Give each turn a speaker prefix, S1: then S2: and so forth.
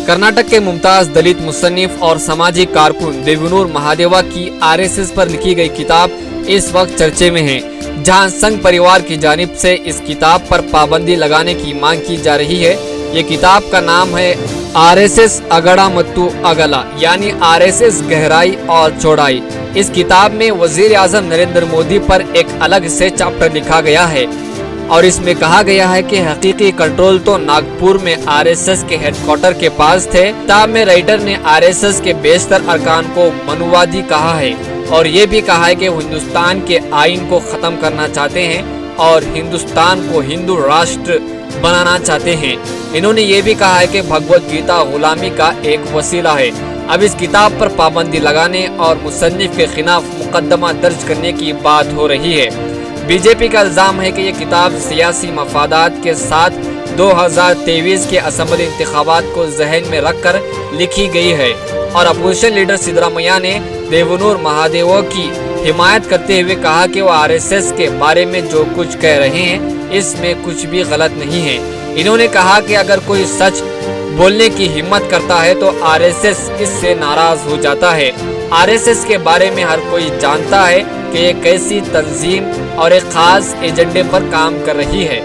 S1: कर्नाटक के मुमताज दलित मुसन्निफ और सामाजिक कारकुन देवनूर महादेवा की आरएसएस पर लिखी गई किताब इस वक्त चर्चे में है, जहां संघ परिवार की जानिब से इस किताब पर पाबंदी लगाने की मांग की जा रही है। ये किताब का नाम है आरएसएस अगड़ा मत्तू अगला, यानी आरएसएस गहराई और चौड़ाई। इस किताब में वजीर आजम नरेंद्र मोदी पर एक अलग से चैप्टर लिखा गया है और इसमें कहा गया है कि हकीकी कंट्रोल तो नागपुर में आरएसएस के हेडक्वार्टर के पास थे। किताब में राइटर ने आरएसएस के बेशतर अरकान को मनुवादी कहा है और ये भी कहा है कि हिंदुस्तान के आइन को खत्म करना चाहते हैं और हिंदुस्तान को हिंदू राष्ट्र बनाना चाहते हैं। इन्होंने ये भी कहा है कि भगवत गीता गुलामी का एक वसीला है। अब इस किताब पर पाबंदी लगाने और मुसन्निफ के खिलाफ मुकदमा दर्ज करने की बात हो रही है। बीजेपी का इल्जाम है कि ये किताब सियासी मफादात के साथ 2023 के असेंबली इंतखाबात को जहन में रखकर लिखी गई है और अपोजिशन लीडर सिद्धरामैया ने देवनूर महादेव की हिमायत करते हुए कहा कि वो आरएसएस के बारे में जो कुछ कह रहे हैं इसमें कुछ भी गलत नहीं है। इन्होंने कहा कि अगर कोई सच बोलने की हिम्मत करता है तो आरएसएस इससे नाराज हो जाता है। आरएसएस के बारे में हर कोई जानता है कि ये कैसी तंजीम और एक खास एजेंडे पर काम कर रही है।